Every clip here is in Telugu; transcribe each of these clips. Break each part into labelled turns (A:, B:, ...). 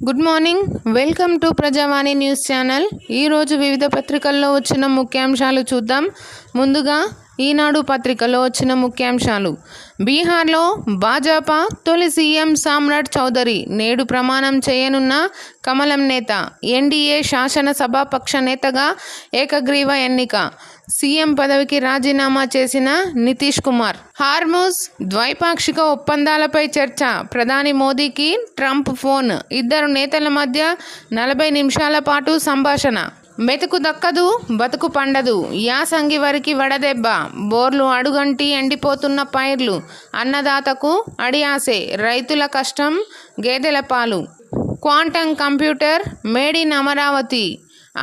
A: Good morning. Welcome to Prajavani news channel. ఈరోజు వివిధ పత్రికల్లో వచ్చిన ముఖ్యాంశాలు చూద్దాం. ముందుగా ఈనాడు పత్రికలో వచ్చిన ముఖ్యాంశాలు. బీహార్లో భాజపా తొలి సీఎం సామ్రాట్ చౌదరి నేడు ప్రమాణం చేయనున్న కమలం నేత. ఎన్డీఏ శాసనసభాపక్ష నేతగా ఏకగ్రీవ ఎన్నిక. సీఎం పదవికి రాజీనామా చేసిన నితీష్ కుమార్. హార్మూజ్ ద్వైపాక్షిక ఒప్పందాలపై చర్చ. ప్రధాని మోదీకి ట్రంప్ ఫోన్. ఇద్దరు నేతల మధ్య 40 నిమిషాల పాటు సంభాషణ. మెతుకు దక్కదు, బతుకు పండదు. యాసంగి వరికి వడదెబ్బ. బోర్లు అడుగంటి ఎండిపోతున్న పైర్లు. అన్నదాతకు అడియాసే. రైతుల కష్టం గేదెల పాలు. Quantum computer made in Amaravati.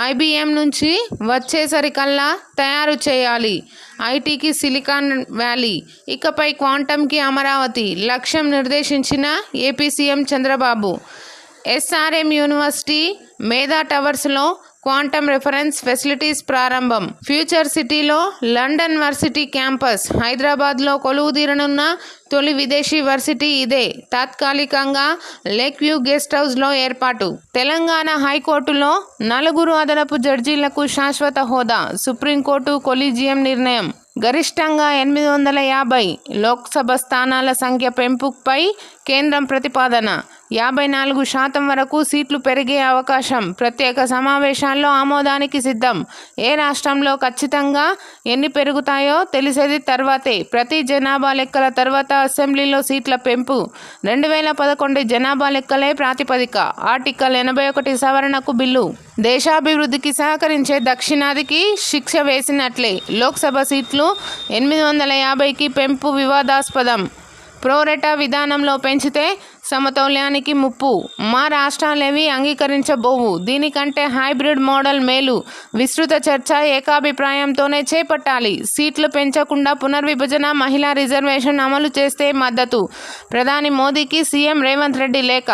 A: IBM నుంచి వచ్చేసరికల్లా తయారు చేయాలి. ఐటీకి సిలికాన్ వ్యాలీ, ఇకపై క్వాంటమ్కి అమరావతి లక్ష్యం నిర్దేశించిన AP CM Chandrababu. SRM university మేధా టవర్స్లో క్వాంటమ్ రిఫరెన్స్ ఫెసిలిటీస్ ప్రారంభం. ఫ్యూచర్ సిటీలో లండన్ వర్సిటీ క్యాంపస్. హైదరాబాద్లో కొలువుదీరనున్న తొలి విదేశీ వర్సిటీ ఇదే. తాత్కాలికంగా లేక్ వ్యూ గెస్ట్ హౌస్లో ఏర్పాటు. తెలంగాణ హైకోర్టులో 4 అదనపు జడ్జీలకు శాశ్వత హోదా. సుప్రీంకోర్టు కొలీజియం నిర్ణయం. గరిష్టంగా 850 లోక్సభ స్థానాల సంఖ్య పెంపుపై కేంద్రం ప్రతిపాదన. 54% వరకు సీట్లు పెరిగే అవకాశం. ప్రత్యేక సమావేశాల్లో ఆమోదానికి సిద్ధం. ఏ రాష్ట్రంలో ఖచ్చితంగా ఎన్ని పెరుగుతాయో తెలిసేది తర్వాతే. ప్రతి జనాభా లెక్కల తర్వాత అసెంబ్లీలో సీట్ల పెంపు. 2011 జనాభా లెక్కలే ప్రాతిపదిక. Article 81 సవరణకు bill. దేశాభివృద్ధికి సహకరించే దక్షిణాదికి శిక్ష వేసినట్లే. లోక్సభ సీట్లు 850కి పెంపు వివాదాస్పదం. ప్రోరేటా విధానంలో పెంచితే సమతౌల్యానికి ముప్పు. మా రాష్ట్రాలేవి అంగీకరించబోవు. దీనికంటే హైబ్రిడ్ మోడల్ మేలు. విస్తృత చర్చ ఏకాభిప్రాయంతోనే చేపట్టాలి. సీట్లు పెంచకుండా పునర్విభజన, మహిళా రిజర్వేషన్ అమలు చేస్తే మద్దతు. ప్రధాని మోదీకి సీఎం రేవంత్ రెడ్డి లేఖ.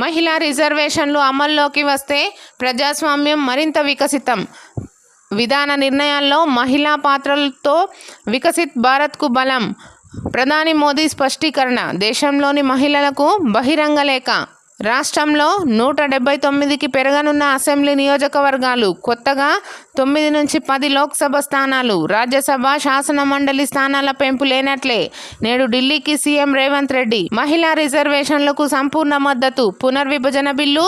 A: మహిళా రిజర్వేషన్లు అమల్లోకి వస్తే ప్రజాస్వామ్యం మరింత వికసితం. విధాన నిర్ణయాల్లో మహిళా పాత్రలతో వికసిత్ భారత్కు బలం. ప్రధాని మోదీ స్పష్టీకరణ. దేశంలోని మహిళలకు బహిరంగ లేఖ. రాష్ట్రంలో 179కి పెరగనున్న అసెంబ్లీ నియోజకవర్గాలు. కొత్తగా 9 నుంచి 10 లోక్సభ స్థానాలు. రాజ్యసభ, శాసన మండలి స్థానాల పెంపు లేనట్లే. నేడు ఢిల్లీకి సీఎం రేవంత్ రెడ్డి. మహిళా రిజర్వేషన్లకు సంపూర్ణ మద్దతు. పునర్విభజన బిల్లు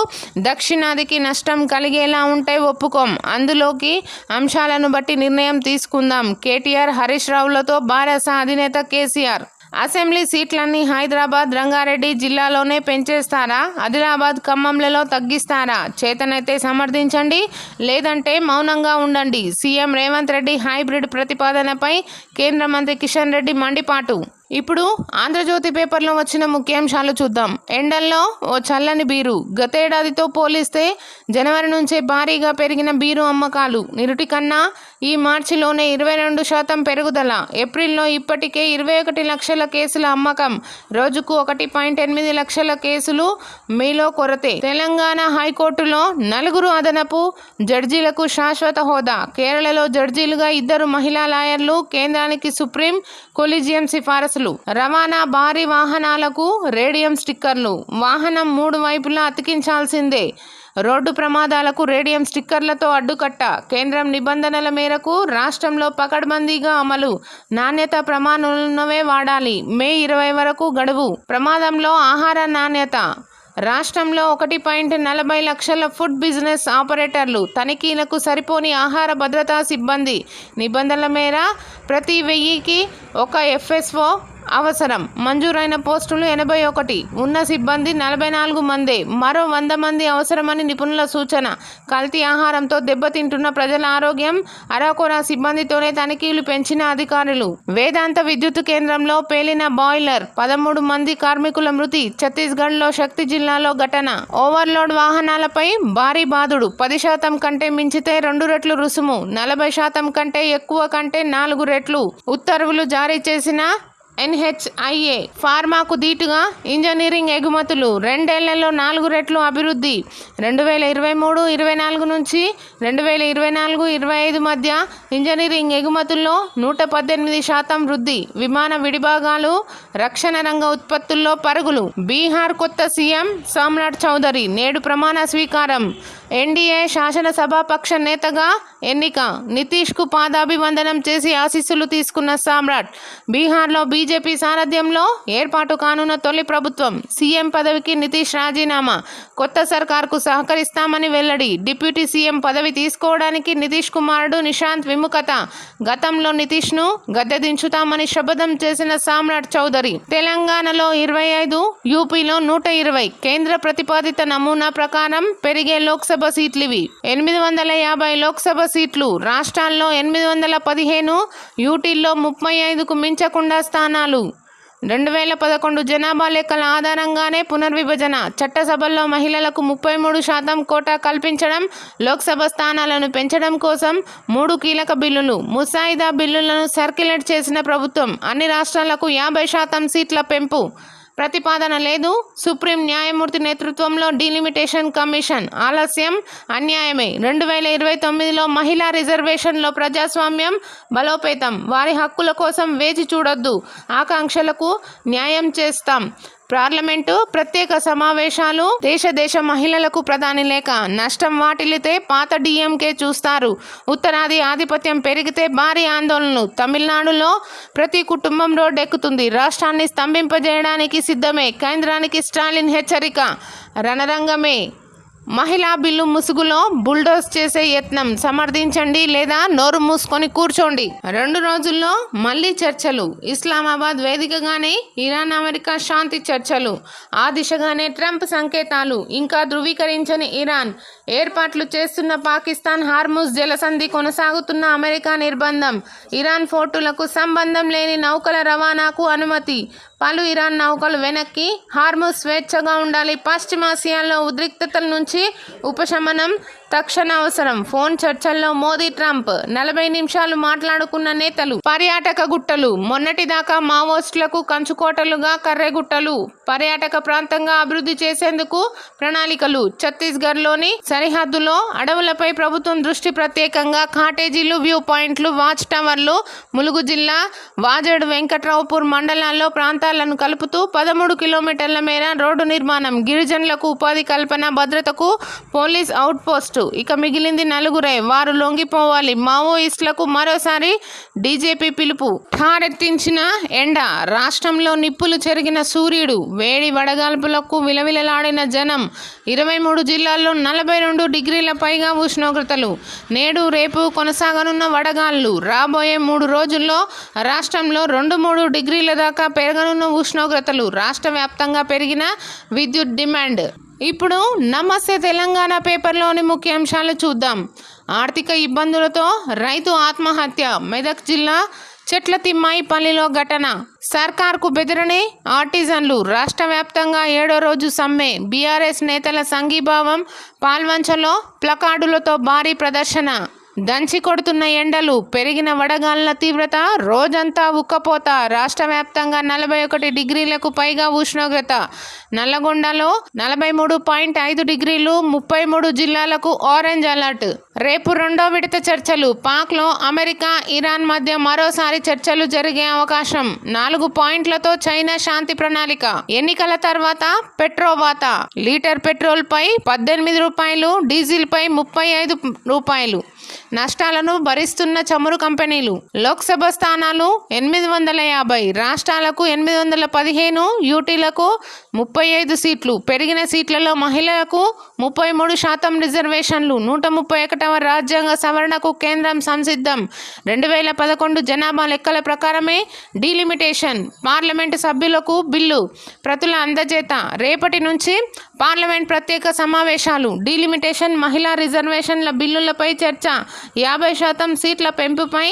A: దక్షిణాదికి నష్టం కలిగేలా ఉంటే ఒప్పుకోం. అందులోకి అంశాలను బట్టి నిర్ణయం తీసుకుందాం. కేటీఆర్, హరీష్ రావులతో భారత అధినేత కేసీఆర్. అసెంబ్లీ సీట్లన్నీ హైదరాబాద్, రంగారెడ్డి జిల్లాలోనే పెంచేస్తారా? ఆదిలాబాద్, ఖమ్మంలలో తగ్గిస్తారా? చేతనైతే సమర్థించండి, లేదంటే మౌనంగా ఉండండి. సీఎం రేవంత్ రెడ్డి హైబ్రిడ్ ప్రతిపాదనపై కేంద్ర మంత్రి కిషన్ రెడ్డి మండిపాటు. ఇప్పుడు ఆంధ్రజ్యోతి పేపర్లో వచ్చిన ముఖ్యాంశాలు చూద్దాం. ఎండల్లో ఓ చల్లని బీరు. గతేడాదితో పోలిస్తే జనవరి నుంచే భారీగా పెరిగిన బీరు అమ్మకాలు. నిరుటి కన్నా ఈ మార్చిలోనే 22% పెరుగుదల. ఏప్రిల్లో ఇప్పటికే 21 లక్షల కేసుల అమ్మకం. రోజుకు 1.8 లక్షల కేసులు. మీలో కొరతే. తెలంగాణ హైకోర్టులో 4 అదనపు జడ్జీలకు శాశ్వత హోదా. కేరళలో జడ్జీలుగా 2 మహిళా లాయర్లు. కేంద్రానికి సుప్రీం కొలీజియం సిఫారసు. రవాణా భారీ వాహనాలకు రేడియం స్టిక్కర్లు. వాహనం 3 వైపులా అతికించాల్సిందే. రోడ్డు ప్రమాదాలకు రేడియం స్టిక్కర్లతో అడ్డుకట్ట. కేంద్రం నిబంధనల మేరకు రాష్ట్రంలో పకడ్బందీగా అమలు. నాణ్యత ప్రమాణాలున్నవే వాడాలి. మే 20 వరకు గడువు. ప్రమాదంలో ఆహార నాణ్యత. రాష్ట్రంలో 1.40 లక్షల ఫుడ్ బిజినెస్ ఆపరేటర్లు. తనిఖీలకు సరిపోని ఆహార భద్రతా సిబ్బంది. నిబంధనల మేర ప్రతి 1000కి 1 FSO అవసరం. మంజూరైన పోస్టులు 81. ఉన్న సిబ్బంది 44 మందే. మరో 100 మంది అవసరమని నిపుణుల సూచన. కల్తీ ఆహారంతో దెబ్బతింటున్న ప్రజల ఆరోగ్యం. అరాకొరా సిబ్బందితోనే తనిఖీలు పెంచిన అధికారులు. వేదాంత విద్యుత్ కేంద్రంలో పేలిన బాయిలర్. 13 మంది కార్మికుల మృతి. ఛత్తీస్గఢ్లో శక్తి జిల్లాలో ఘటన. ఓవర్లోడ్ వాహనాలపై భారీ బాదుడు. 10% కంటే మించితే 2 రెట్లు రుసుము. 40% కంటే ఎక్కువ కంటే 4 రెట్లు. ఉత్తర్వులు జారీ చేసిన NHIA ఫార్మాకు దీటుగా ఇంజనీరింగ్ ఎగుమతులు 2 ఏళ్లలో 4 రెట్లు అభివృద్ధి. 2023-24 నుంచి 2024-25 మధ్య ఇంజనీరింగ్ ఎగుమతుల్లో 118% వృద్ధి. విమాన విడిభాగాలు, రక్షణ రంగ ఉత్పత్తుల్లో పరుగులు. బీహార్ కొత్త సీఎం సామ్రాట్ చౌదరి నేడు ప్రమాణ స్వీకారం. ఎన్డీఏ శాసనసభాపక్ష నేతగా ఎన్నిక. నితీష్కు పాదాభివందనం చేసి ఆశీస్సులు తీసుకున్న సామ్రాట్. బీహార్లో బీజేపీ సారథ్యంలో ఏర్పాటు కానున్న తొలి ప్రభుత్వం. సీఎం పదవికి నితీష్ రాజీనామా. కొత్త సర్కార్కు సహకరిస్తామని వెల్లడి. డిప్యూటీ సీఎం పదవి తీసుకోవడానికి నితీష్ కుమారుడు నిశాంత్ విముఖత. గతంలో నితీష్ను గద్దె దించుతామని శపథం చేసిన సామ్రాట్ చౌదరి. తెలంగాణలో 25, యూపీలో 120. కేంద్ర ప్రతిపాదిత నమూనా ప్రకారం పెరిగే లోక్సభ సీట్లివి. 850 లోక్సభ సీట్లు. రాష్ట్రాల్లో 815, యూటీల్లో 35కు మించకుండా స్థానాలు. 2011 జనాభా లెక్కల ఆధారంగానే పునర్విభజన. చట్టసభల్లో మహిళలకు 33% కోటా కల్పించడం, లోక్సభ స్థానాలను పెంచడం కోసం 3 కీలక బిల్లులు. ముసాయిదా బిల్లులను సర్క్యులేట్ చేసిన ప్రభుత్వం. అన్ని రాష్ట్రాలకు 50% సీట్ల పెంపు ప్రతిపాదన లేదు. సుప్రీం న్యాయమూర్తి నేతృత్వంలో డీలిమిటేషన్ కమిషన్. ఆలస్యం అన్యాయమే. 2029లో మహిళా రిజర్వేషన్లో ప్రజాస్వామ్యం బలోపేతం. వారి హక్కుల కోసం వేచి చూడొద్దు. ఆకాంక్షలకు న్యాయం చేస్తాం. పార్లమెంటు ప్రత్యేక సమావేశాలు. దేశ మహిళలకు ప్రధాని లేఖ. నష్టం వాటిల్లితే పాత డీఎంకే చూస్తారు. ఉత్తరాది ఆధిపత్యం పెరిగితే భారీ ఆందోళనలు. తమిళనాడులో ప్రతి కుటుంబం రోడ్డెక్కుతుంది. రాష్ట్రాన్ని స్తంభింపజేయడానికి సిద్ధమే. కేంద్రానికి స్టాలిన్ హెచ్చరిక. రణరంగమే. మహిళా బిల్లు ముసుగులో బుల్డోజ్ చేసే యత్నం. సమర్థించండి లేదా నోరు మూసుకొని కూర్చోండి. 2 రోజుల్లో మళ్లీ చర్చలు. ఇస్లామాబాద్ వేదికగానే ఇరాన్ అమెరికా శాంతి చర్చలు. ఆ దిశగానే ట్రంప్ సంకేతాలు. ఇంకా ధృవీకరించని ఇరాన్. ఏర్పాట్లు చేస్తున్న పాకిస్తాన్. హార్ముజ్ జలసంధి కొనసాగుతున్న అమెరికా నిర్బంధం. ఇరాన్ పోర్టులకు సంబంధం లేని నౌకల రవాణాకు అనుమతి. పలు ఇరాన్ నౌకలు వెనక్కి. హార్ముజ్ స్వేచ్ఛగా ఉండాలి. పశ్చిమాసియాలో ఉద్రిక్తతల నుంచి ఉపశమనం తక్షణ అవసరం. ఫోన్ చర్చల్లో మోదీ ట్రంప్. 40 నిమిషాలు మాట్లాడుకున్న నేతలు. పర్యాటక గుట్టలు. మొన్నటిదాకా మావోయిస్టులకు కంచుకోటలుగా కర్రెగుట్టలు పర్యాటక ప్రాంతంగా అభివృద్ధి చేసేందుకు ప్రణాళికలు. ఛత్తీస్గఢ్లోని సరిహద్దులో అడవులపై ప్రభుత్వం దృష్టి. ప్రత్యేకంగా కాటేజీలు, వ్యూ పాయింట్లు, వాచ్ టవర్లు. ములుగు జిల్లా వాజేడు, వెంకట్రావుపూర్ మండలాల్లో ప్రాంతాలను కలుపుతూ 13 కిలోమీటర్ల మేర రోడ్డు నిర్మాణం. గిరిజనులకు ఉపాధి కల్పన, భద్రతకు పోలీస్ అవుట్ పోస్ట్. ఇక మిగిలింది 4. వారు లొంగిపోవాలి. మావోయిస్టులకు మరోసారి డీజీపీ పిలుపు. ఠారెత్తించిన ఎండ. రాష్ట్రంలో నిప్పులు చెరిగిన సూర్యుడు. వేడి వడగాల్పులకు విలవిలలాడిన జనం. 23 జిల్లాల్లో 42 డిగ్రీల పైగా ఉష్ణోగ్రతలు. నేడు రేపు కొనసాగనున్న వడగాళ్లు. రాబోయే 3 రోజుల్లో రాష్ట్రంలో 2-3 డిగ్రీల దాకా పెరగనున్న ఉష్ణోగ్రతలు. రాష్ట్ర వ్యాప్తంగా పెరిగిన విద్యుత్ డిమాండ్. ఇప్పుడు నమస్తే తెలంగాణ పేపర్లోని ముఖ్యాంశాలు చూద్దాం. ఆర్థిక ఇబ్బందులతో రైతు ఆత్మహత్య. మెదక్ జిల్లా చెట్లతిమ్మాయిపల్లిలో ఘటన. సర్కార్కు బెదిరని ఆర్టిజన్లు. రాష్ట్ర వ్యాప్తంగా 7వ రోజు సమ్మె. బీఆర్ఎస్ నేతల సంఘీభావం. పాల్వంచలో ప్లకార్డులతో భారీ ప్రదర్శన. దంచి కొడుతున్న ఎండలు. పెరిగిన వడగాళ్ల తీవ్రత. రోజంతా ఉక్కపోత. రాష్ట్ర వ్యాప్తంగా 41 డిగ్రీలకు పైగా ఉష్ణోగ్రత. నల్లగొండలో 43.5 డిగ్రీలు. 33 జిల్లాలకు ఆరెంజ్ అలర్ట్. రేపు 2వ విడత చర్చలు. పాక్లో అమెరికా, ఇరాన్ మధ్య మరోసారి చర్చలు జరిగే అవకాశం. 4 పాయింట్లతో చైనా శాంతి ప్రణాళిక. ఎన్నికల తర్వాత పెట్రోవాత. లీటర్ పెట్రోల్ పై 18 రూపాయలు, డీజిల్ పై 35 రూపాయలు. నష్టాలను భరిస్తున్న చమురు కంపెనీలు. లోక్సభ స్థానాలు 850. రాష్ట్రాలకు 815, యూటీలకు 35 సీట్లు. పెరిగిన సీట్లలో మహిళలకు 33% రిజర్వేషన్లు. 131వ రాజ్యాంగ సవరణకు కేంద్రం సంసిద్ధం. 2011 జనాభా లెక్కల ప్రకారమే డీలిమిటేషన్. పార్లమెంటు సభ్యులకు బిల్లు ప్రతుల అందజేత. రేపటి నుంచి పార్లమెంట్ ప్రత్యేక సమావేశాలు. డీలిమిటేషన్, మహిళా రిజర్వేషన్ల బిల్లులపై చర్చ. 50% సీట్ల పెంపుపై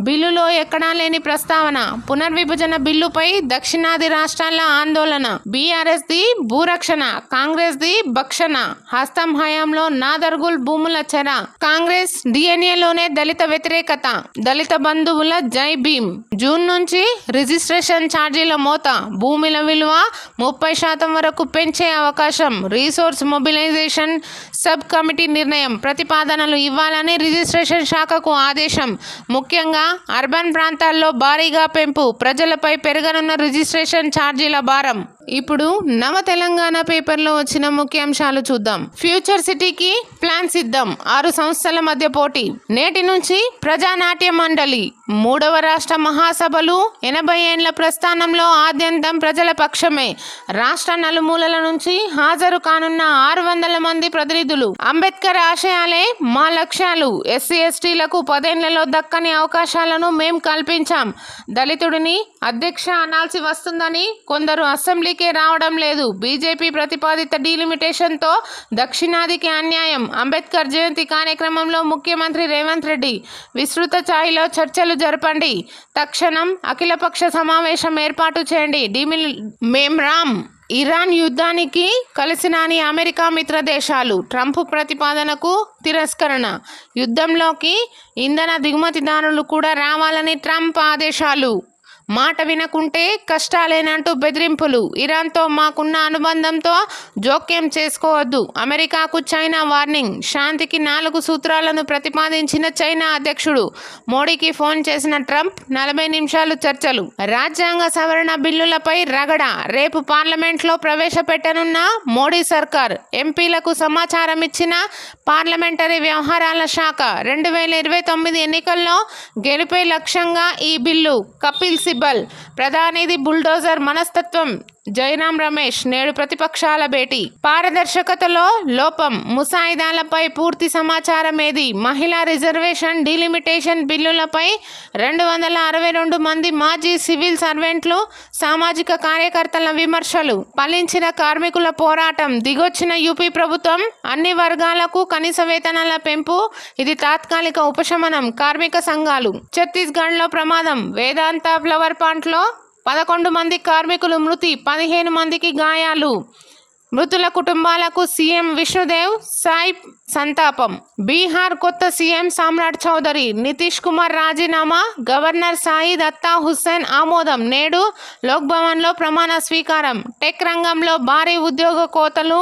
A: బిల్లులో ఎక్కడా లేని ప్రస్తావన. పునర్విభజన బిల్లుపై దక్షిణాది రాష్ట్రాల ఆందోళన. బీఆర్ఎస్ ది భూరక్షణ, కాంగ్రెస్ ది భక్షణ. హస్తం హయాంలో నాదర్గుల్ భూముల చెర. కాంగ్రెస్ డిఎన్ఏలోనే దళిత వ్యతిరేకత. దళిత బంధువుల జై భీమ్. జూన్ నుంచి రిజిస్ట్రేషన్ ఛార్జీల మోత. భూముల విలువ 30% వరకు పెంచే అవకాశం. రీసోర్స్ మొబిలైజేషన్ సబ్ కమిటీ నిర్ణయం. ప్రతిపాదనలు ఇవ్వాలని రిజిస్ట్రేషన్ శాఖకు ఆదేశం. ముఖ్యంగా అర్బన్ ప్రాంతాల్లో భారీగా పెంపు. ప్రజలపై పెరగనున్న రిజిస్ట్రేషన్ ఛార్జీల భారం. ఇప్పుడు నవ తెలంగాణ పేపర్లో వచ్చిన ముఖ్యాంశాలు చూద్దాం. ఫ్యూచర్ సిటీకి ప్లాన్ సిద్ధం. 6 సంస్థల మధ్య పోటీ. నేటి నుంచి ప్రజానాట్య మండలి. 3వ రాష్ట్ర మహాసభలు 80 ఏండ్ల ప్రస్థానంలో ఆద్యంతం ప్రజల పక్షమే. రాష్ట్ర నలుమూలల నుంచి హాజరు కానున్న 600 మంది ప్రతినిధులు. అంబేద్కర్ ఆశయాలే మా లక్ష్యాలు. ఎస్సీ ఎస్టీలకు 10 ఏళ్లలో దక్కని అవకాశాలను మేం కల్పించాం. దళితుడిని అధ్యక్ష అనాల్సి వస్తుందని కొందరు అసెంబ్లీకే రావడం లేదు. బీజేపీ ప్రతిపాదిత డీలిమిటేషన్తో దక్షిణాదికి అన్యాయం. అంబేద్కర్ జయంతి కార్యక్రమంలో ముఖ్యమంత్రి రేవంత్ రెడ్డి. విస్తృత స్థాయిలో చర్చలు జరపండి. తక్షణం అఖిలపక్ష సమావేశం ఏర్పాటు చేయండి. మేం రామ్. ఇరాన్ యుద్ధానికి కలిసినాని అమెరికా మిత్ర దేశాలు. ట్రంప్ ప్రతిపాదనకు తిరస్కరణ. యుద్ధంలోకి ఇంధన దిగుమతిదారులు కూడా రావాలని ట్రంప్ ఆదేశాలు. మాట వినకుంటే కష్టాలేనంటూ బెదిరింపులు. ఇరాన్తో మాకున్న అనుబంధంతో జోక్యం చేసుకోవద్దు. అమెరికాకు చైనా వార్నింగ్. శాంతికి 4 సూత్రాలను ప్రతిపాదించిన చైనా అధ్యక్షుడు. మోడీకి ఫోన్ చేసిన ట్రంప్. 40 నిమిషాలు చర్చలు. రాజ్యాంగ సవరణ బిల్లులపై రగడ. రేపు పార్లమెంట్లో ప్రవేశపెట్టనున్న మోడీ సర్కార్. ఎంపీలకు సమాచారం ఇచ్చిన పార్లమెంటరీ వ్యవహారాల శాఖ. 2029 ఎన్నికల్లో గెలుపే లక్ష్యంగా ఈ బిల్లు. కపిల్ సిబల్. ప్రధానిది బుల్డోజర్ మనస్తత్వం. జైరాం రమేష్. నేడు ప్రతిపక్షాల భేటీ. పారదర్శకతలో లోపం. ముసాయిదాలపై పూర్తి సమాచారం ఏది? మహిళా రిజర్వేషన్ డీలిమిటేషన్ బిల్లులపై 262 మంది మాజీ సివిల్ సర్వెంట్లు, సామాజిక కార్యకర్తల విమర్శలు. ఫలించిన కార్మికుల పోరాటం. దిగొచ్చిన యూపీ ప్రభుత్వం. అన్ని వర్గాలకు కనీస వేతనాల పెంపు. ఇది తాత్కాలిక ఉపశమనం. కార్మిక సంఘాలు. ఛత్తీస్గఢ్లో ప్రమాదం. వేదాంత ఫ్లవర్ ప్లాంట్లో 11 మంది కార్మికులు మృతి. 15 మందికి గాయాలు. మృతుల కుటుంబాలకు సీఎం విష్ణుదేవ్ సాయ్ సంతాపం. బీహార్ కొత్త సీఎం సామ్రాట్ చౌదరి. నితీష్ కుమార్ రాజీనామా. గవర్నర్ సాయిద్ అత్తా హుస్సేన్ ఆమోదం. నేడు లోక్ భవన్లో ప్రమాణ స్వీకారం. టెక్ రంగంలో భారీ ఉద్యోగ కోతలు.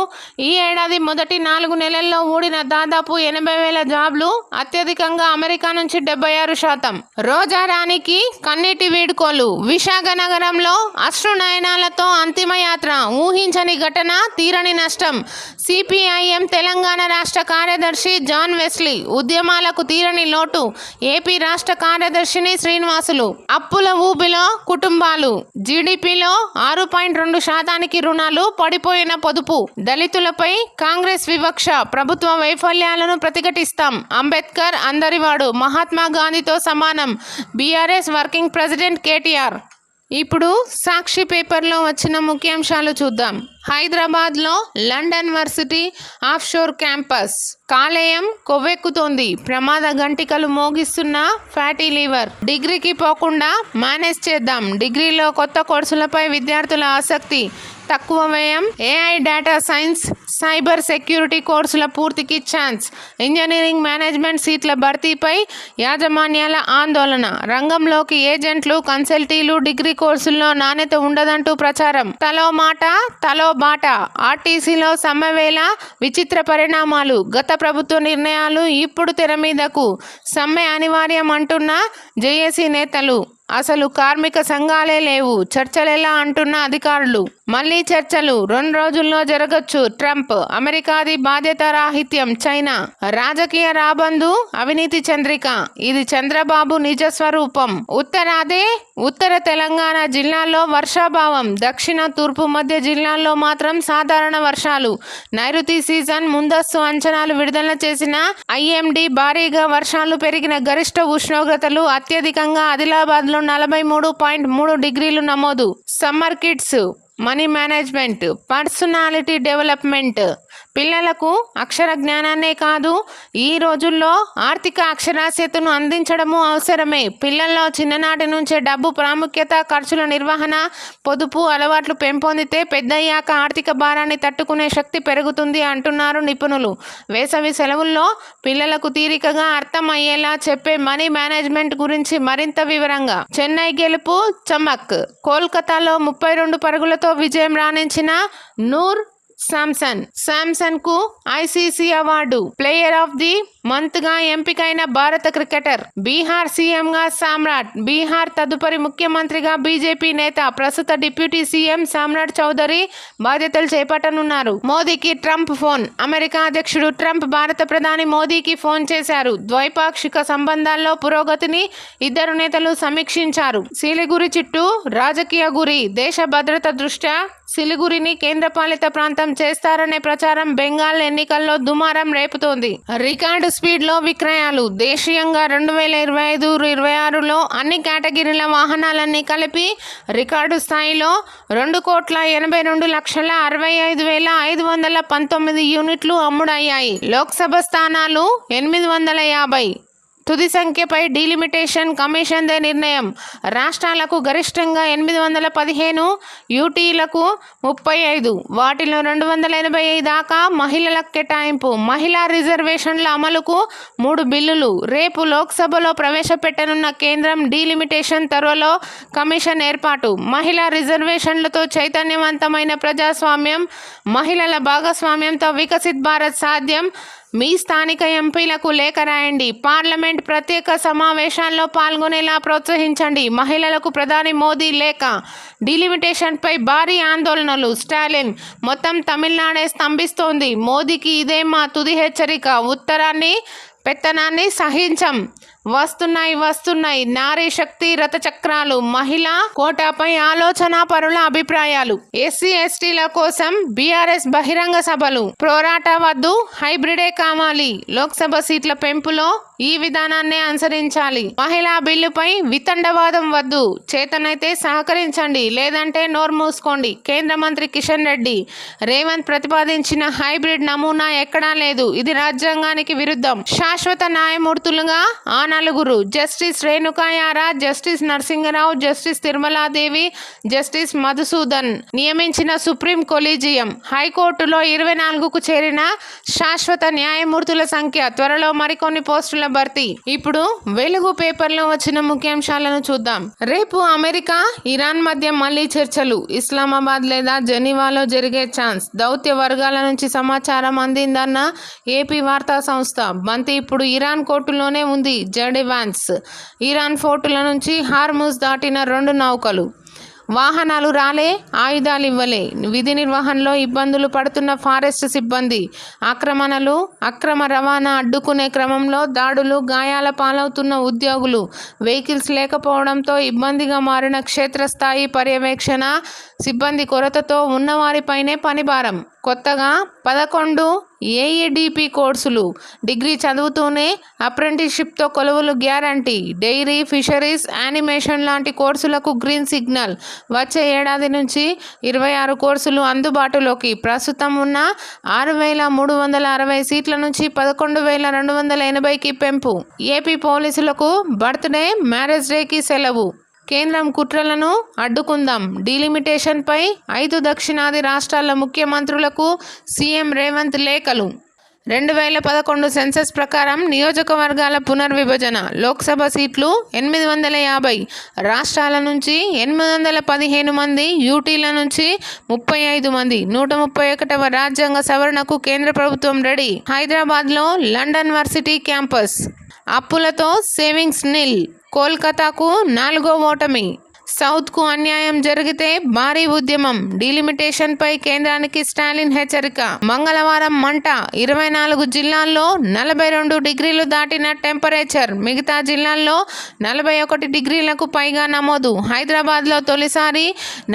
A: ఈ ఏడాది మొదటి 4 నెలల్లో ఊడిన దాదాపు 80,000 జాబ్లు. అత్యధికంగా అమెరికా నుంచి 76%. రోజారానికి కన్నీటి వీడ్కోలు. విశాఖ నగరంలో అశ్రునయనాలతో అంతిమయాత్ర. ఊహించని ఘటన, తీరని నష్టం. సిపిఐఎం తెలంగాణ రాష్ట్ర కార్యదర్శి జాన్ వెస్లీ. ఉద్యమాలకు తీరని లోటు. ఏపీ రాష్ట్ర కార్యదర్శిని శ్రీనివాసులు. అప్పుల ఊబిలో కుటుంబాలు. జీడీపీలో 6.2% రుణాలు. పడిపోయిన పొదుపు. దళితులపై కాంగ్రెస్ వివక్ష. ప్రభుత్వ వైఫల్యాలను ప్రతిఘటిస్తాం. అంబేద్కర్ అందరివాడు. మహాత్మా గాంధీతో సమానం. BRS working president KTR. ఇప్పుడు సాక్షి పేపర్లో వచ్చిన ముఖ్యాంశాలు చూద్దాం. హైదరాబాద్లో లండన్ వర్సిటీ ఆఫ్షోర్ క్యాంపస్. కాలేయం కొవ్వెక్కుతోంది. ప్రమాద గంటికలు మోగిస్తున్న ఫ్యాటీ లివర్. డిగ్రీకి పోకుండా మేనేజ్ చేద్దాం. డిగ్రీలో కొత్త కోర్సులపై విద్యార్థుల ఆసక్తి. తక్కువ వ్యయం. AI, data science, cyber security కోర్సుల పూర్తికి ఛాన్స్. ఇంజనీరింగ్ మేనేజ్మెంట్ సీట్ల భర్తీపై యాజమాన్యాల ఆందోళన. రంగంలోకి ఏజెంట్లు, కన్సల్టీలు. డిగ్రీ కోర్సుల్లో నాణ్యత ఉండదంటూ ప్రచారం. తలో మాట తలో బాట. ఆర్టీసీలో సమ్మెవేళ విచిత్ర పరిణామాలు. గత ప్రభుత్వ నిర్ణయాలు ఇప్పుడు తెర మీదకు. సమ్మె అనివార్యం అంటున్న జేఏసీ నేతలు. అసలు కార్మిక సంఘాలే లేవు. చర్చలెలా అంటున్న అధికారులు. మళ్లీ చర్చలు 2 రోజుల్లో జరగచ్చు. ట్రంప్. అమెరికాది బాధ్యతారాహిత్యం. చైనా. రాజకీయ రాబందు. అవినీతి చంద్రిక. ఇది చంద్రబాబు నిజ స్వరూపం. ఉత్తర తెలంగాణ జిల్లాల్లో వర్షాభావం. దక్షిణ తూర్పు మధ్య జిల్లాల్లో మాత్రం సాధారణ వర్షాలు. నైరుతి సీజన్ ముందస్తు అంచనాలు విడుదల చేసిన ఐఎండీ. భారీగా వర్షాలు. పెరిగిన గరిష్ట ఉష్ణోగ్రతలు. అత్యధికంగా ఆదిలాబాద్లో 43.3 డిగ్రీలు నమోదు. Summer kids. Money management. Personality development. పిల్లలకు అక్షర జ్ఞానాన్నే కాదు, ఈ రోజుల్లో ఆర్థిక అక్షరాస్యతను అందించడము అవసరమే. పిల్లల్లో చిన్ననాటి నుంచే డబ్బు ప్రాముఖ్యత, ఖర్చుల నిర్వహణ, పొదుపు అలవాట్లు పెంపొందితే పెద్దయ్యాక ఆర్థిక భారాన్ని తట్టుకునే శక్తి పెరుగుతుంది అంటున్నారు నిపుణులు. వేసవి సెలవుల్లో పిల్లలకు తీరికగా అర్థం అయ్యేలా చెప్పే మనీ మేనేజ్మెంట్ గురించి మరింత వివరంగా. చెన్నై గెలుపు చమక్. కోల్కతాలో 32 పరుగులతో విజయం రాణించిన నూర్ శాంసన్ కు ICC award. Player of the month గా ఎంపికైన భారత క్రికెటర్. బీహార్ సీఎం గా సామ్రాట్. బీహార్ తదుపరి ముఖ్యమంత్రిగా బీజేపీ నేత, ప్రస్తుత డిప్యూటీ సీఎం సామ్రాట్ చౌదరి బాధ్యతలు చేపట్టనున్నారు. మోదీకి ట్రంప్ ఫోన్. అమెరికా అధ్యక్షుడు ట్రంప్ భారత ప్రధాని మోదీకి ఫోన్ చేశారు. ద్వైపాక్షిక సంబంధాల్లో పురోగతిని ఇద్దరు నేతలు సమీక్షించారు. సిలిగురి చుట్టూ రాజకీయ గురి. దేశ భద్రత దృష్ట్యా సిలిగురిని కేంద్రపాలిత ప్రాంతం చేస్తారనే ప్రచారం బెంగాల్ ఎన్నికల్లో దుమారం రేపుతోంది. రికార్డు స్పీడ్లో విక్రయాలు. దేశీయంగా 2025-26లో అన్ని కేటగిరీల వాహనాలన్నీ కలిపి రికార్డు స్థాయిలో 2,82,65,519 యూనిట్లు అమ్ముడయ్యాయి. లోక్సభ స్థానాలు 850. తుది సంఖ్యపై డీలిమిటేషన్ కమిషన్దే నిర్ణయం. రాష్ట్రాలకు గరిష్టంగా 815, యూటీలకు 35, వాటిలో 285 దాకా మహిళలకు కేటాయింపు. మహిళా రిజర్వేషన్ల అమలుకు 3 బిల్లులు రేపు లోక్సభలో ప్రవేశపెట్టనున్న కేంద్రం. డీలిమిటేషన్ త్వరలో కమిషన్ ఏర్పాటు. మహిళా రిజర్వేషన్లతో చైతన్యవంతమైన ప్రజాస్వామ్యం, మహిళల భాగస్వామ్యంతో వికసిత్ భారత్ సాధ్యం. మీ స్థానిక ఎంపీలకు లేఖ రాయండి. పార్లమెంట్ ప్రత్యేక సమావేశాల్లో పాల్గొనేలా ప్రోత్సహించండి. మహిళలకు ప్రధాని మోదీ లేఖ. డీలిమిటేషన్పై భారీ ఆందోళనలు. స్టాలిన్, మొత్తం తమిళనాడే స్తంభిస్తోంది. మోదీకి ఇదే మా తుది హెచ్చరిక. ఉత్తరాన్ని పెత్తనాన్ని సహించం. వస్తున్నాయి నారీ శక్తి రథచక్రాలు. మహిళా కోటాపై ఆలోచన పరుల అభిప్రాయాలు. ఎస్సీ ఎస్టీల కోసం బీఆర్ఎస్ బహిరంగ సభలు. పోరాటా వద్దు, హైబ్రిడే కావాలి. లోక్సభ సీట్ల పెంపులో ఈ విధానాన్నే అనుసరించాలి. మహిళా బిల్లుపై వితండవాదం వద్దు. చేతనైతే సహకరించండి, లేదంటే నోరు మూసుకోండి. కేంద్ర మంత్రి కిషన్ రెడ్డి. రేవంత్ ప్రతిపాదించిన హైబ్రిడ్ నమూనా ఎక్కడా లేదు. ఇది రాజ్యాంగానికి విరుద్ధం. శాశ్వత న్యాయమూర్తులుగా ఆ 4: justice Renukayara, justice Narasingarao, justice Tirumaladevi, justice Madhusudan నియమించిన సుప్రీం కొలీజియం. హైకోర్టులో 24కు చేరిన శాశ్వత న్యాయమూర్తుల సంఖ్య. త్వరలో మరికొన్ని పోస్టుల భర్తీ. ఇప్పుడు వెలుగు పేపర్లో వచ్చిన ముఖ్యాంశాలను చూద్దాం. రేపు అమెరికా, ఇరాన్ మధ్య మళ్లీ చర్చలు. ఇస్లామాబాద్ లేదా జెనీవాలో జరిగే ఛాన్స్. దౌత్య వర్గాల నుంచి సమాచారం అందిందన్న ఏపీ వార్తా సంస్థ. బంతి ఇప్పుడు ఇరాన్ కోర్టులోనే ఉంది. Z Vance. ఇరాన్ పోర్టుల నుంచి హార్ముజ్ దాటిన 2 నౌకలు. వాహనాలు రాలే, ఆయుధాలు ఇవ్వలే. విధి నిర్వహణలో ఇబ్బందులు పడుతున్న ఫారెస్ట్ సిబ్బంది. ఆక్రమణలు, అక్రమ రవాణా అడ్డుకునే క్రమంలో దాడులు, గాయాల పాలవుతున్న ఉద్యోగులు. వెహికల్స్ లేకపోవడంతో ఇబ్బందిగా మారిన క్షేత్రస్థాయి పర్యవేక్షణ సిబ్బంది కొరతతో ఉన్నవారిపైనే పనిభారం. కొత్తగా 11 ఏఈడిపి కోర్సులు. డిగ్రీ చదువుతూనే అప్రెంటిస్షిప్తో కొలువులు గ్యారంటీ. డైరీ, ఫిషరీస్, యానిమేషన్ లాంటి కోర్సులకు గ్రీన్ సిగ్నల్. వచ్చే ఏడాది నుంచి 26 కోర్సులు అందుబాటులోకి. ప్రస్తుతం ఉన్న 6,360 సీట్ల నుంచి 11,280కి పెంపు. ఏపీ పోలీసులకు బర్త్డే, మ్యారేజ్ డేకి సెలవు. కేంద్రం కుట్రలను అడ్డుకుందాం. డీలిమిటేషన్పై 5 దక్షిణాది రాష్ట్రాల ముఖ్యమంత్రులకు సీఎం రేవంత్ లేఖలు. 2011 సెన్సస్ ప్రకారం నియోజకవర్గాల పునర్విభజన. లోక్సభ సీట్లు 850. రాష్ట్రాల నుంచి 815 మంది, యూటీల నుంచి 35 మంది. 131వ రాజ్యాంగ సవరణకు కేంద్ర ప్రభుత్వం రెడీ. హైదరాబాద్లో లండన్ వర్సిటీ క్యాంపస్. అప్పులతో సేవింగ్స్ నిల్. కోల్కతాకు 4వ ఓటమి. సౌత్కు అన్యాయం జరిగితే భారీ ఉద్యమం. డీలిమిటేషన్పై కేంద్రానికి స్టాలిన్ హెచ్చరిక. మంగళవారం మంట. 24 జిల్లాల్లో 42 డిగ్రీలు దాటిన టెంపరేచర్. మిగతా జిల్లాల్లో 41 డిగ్రీలకు పైగా నమోదు. హైదరాబాద్లో తొలిసారి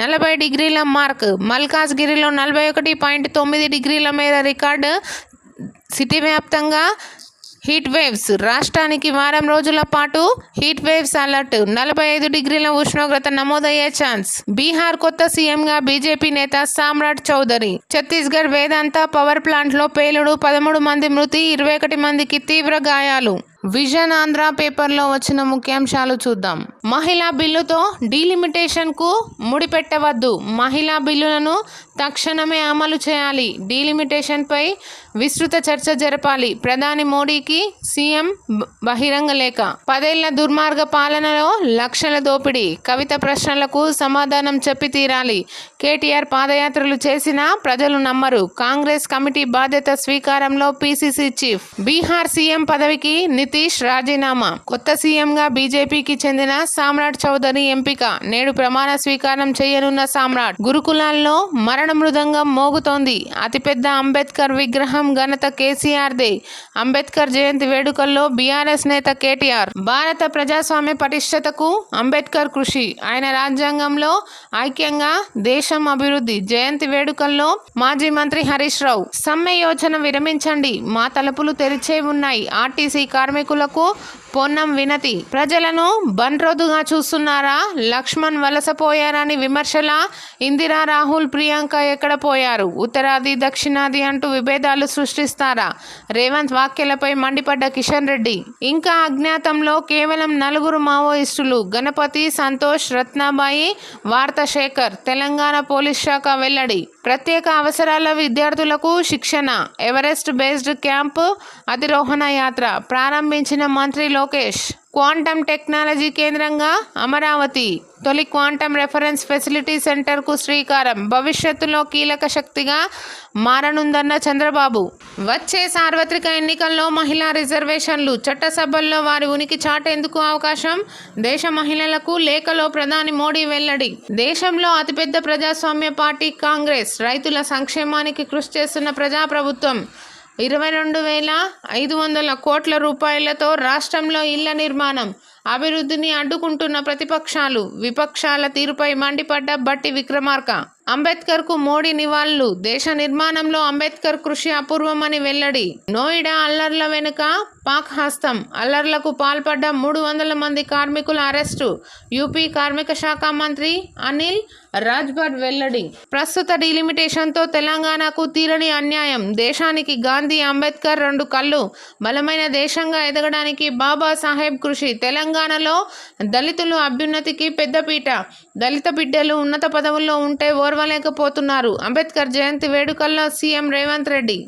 A: 40 డిగ్రీల మార్క్. మల్కాజ్గిరిలో 41.9 డిగ్రీల మేర రికార్డు. సిటీ వ్యాప్తంగా హీట్ వేవ్స్ రాష్ట్రానికి వారం రోజుల పాటు హీట్ వేవ్స్ అలర్ట్ 45 డిగ్రీల ఉష్ణోగ్రత నమోదయ్యే ఛాన్స్. బీహార్ కొత్త సీఎంగా బీజేపీ నేత సామ్రాట్ చౌదరి. ఛత్తీస్గఢ్ వేదాంత పవర్ ప్లాంట్లో పేలుడు 13 మంది మృతి 21 మందికి తీవ్ర గాయాలు. విజన్ ఆంధ్ర పేపర్లో వచ్చిన ముఖ్యాంశాలు చూద్దాం. మహిళా బిల్లుతో డీలిమిటేషన్కు ముడిపెట్టవద్దు. మహిళా బిల్లులను తక్షణమే అమలు చేయాలి. డీలిమిటేషన్పై విస్తృత చర్చ జరపాలి. ప్రధాని మోడీకి సీఎం బహిరంగ లేఖ. 10 ఏళ్ల దుర్మార్గ పాలనలో లక్షల దోపిడీ. కవిత ప్రశ్నలకు సమాధానం చెప్పి తీరాలి. కేటీఆర్ పాదయాత్రలు చేసినా ప్రజలు నమ్మరు. కాంగ్రెస్ కమిటీ బాధ్యత స్వీకారంలో పీసీసీ చీఫ్. బీహార్ సీఎం పదవికి నితీష్ రాజీనామా. కొత్త సీఎంగా బీజేపీకి చెందిన సామ్రాట్ చౌదరి ఎంపిక. నేడు ప్రమాణ స్వీకారం చేయనున్న సామ్రాట్. గురుకులాల్లో మరణ మృదంగం మోగుతోంది. అతిపెద్ద అంబేద్కర్ విగ్రహం ఘనత కేసీఆర్దే. అంబేద్కర్ జయంతి వేడుకల్లో బీఆర్ఎస్ నేత కేటీఆర్. భారత ప్రజాస్వామ్య పటిష్టతకు అంబేద్కర్ కృషి. ఆయన రాజ్యాంగంలో ఐక్యంగా దేశం అభివృద్ధి. జయంతి వేడుకల్లో మాజీ మంత్రి హరీష్ రావు. సమ్మె యోచన విరమించండి, మా తలుపులు తెరిచే ఉన్నాయి. ఆర్టీసీ కార్మికులకు పొన్నం వినతి. ప్రజలను బండ్రోదుగా చూస్తున్నారా? లక్ష్మణ్ వలసపోయారని విమర్శల. ఇందిరా, రాహుల్, ప్రియాంక ఎక్కడ పోయారు? ఉత్తరాది దక్షిణాది అంటూ విభేదాలు సృష్టిస్తారా? రేవంత్ వ్యాఖ్యలపై మండిపడ్డ కిషన్ రెడ్డి. ఇంకా అజ్ఞాతంలో కేవలం 4 మావోయిస్టులు. గణపతి, సంతోష్, రత్నాబాయి, వార్త శేఖర్. తెలంగాణ పోలీస్ శాఖ వెల్లడి. ప్రత్యేక అవసరాల విద్యార్థులకు శిక్షణ. ఎవరెస్ట్ బేస్డ్ క్యాంపు అధిరోహణ యాత్ర ప్రారంభించిన మంత్రి లోకేష్. క్వాంటమ్ టెక్నాలజీ కేంద్రంగా అమరావతి. తొలి క్వాంటమ్ రెఫరెన్స్ ఫెసిలిటీ సెంటర్కు శ్రీకారం. భవిష్యత్తులో కీలక శక్తిగా మారనుందన్న చంద్రబాబు. వచ్చే సార్వత్రిక ఎన్నికల్లో మహిళా రిజర్వేషన్లు. చట్టసభల్లో వారి ఉనికి చాటేందుకు అవకాశం. దేశ మహిళలకు లేఖలో ప్రధాని మోడీ వెల్లడి. దేశంలో అతిపెద్ద ప్రజాస్వామ్య పార్టీ కాంగ్రెస్. రైతుల సంక్షేమానికి కృషి చేస్తున్న ప్రజాప్రభుత్వం. 22,500 కోట్ల రూపాయలతో రాష్ట్రంలో ఇళ్ల నిర్మాణం. అభివృద్ధిని అడ్డుకుంటున్న ప్రతిపక్షాలు. విపక్షాల తీరుపై మండిపడ్డ బట్టి విక్రమార్క. అంబేద్కర్కు మోడీ నివాళులు. దేశ నిర్మాణంలో అంబేద్కర్ కృషి అపూర్వమని వెల్లడి. నోయిడా అల్లర్ల వెనుక పాక్ హస్తం. అల్లర్లకు పాల్పడ్డ 300 మంది కార్మికుల అరెస్టు. యూపీ కార్మిక శాఖ మంత్రి అనిల్ రాజ్భర్ వెల్లడి. ప్రస్తుత డీలిమిటేషన్తో తెలంగాణకు తీరని అన్యాయం. దేశానికి గాంధీ, అంబేద్కర్ 2 కళ్ళు. బలమైన దేశంగా ఎదగడానికి బాబా సాహెబ్ కృషి. తెలంగాణలో దళితులు అభ్యున్నతికి పెద్దపీట. దళిత బిడ్డలు ఉన్నత పదవుల్లో ఉంటే ఓర్వలేకపోతున్నారు. అంబేద్కర్ జయంతి వేడుకల్లో సీఎం రేవంత్ రెడ్డి.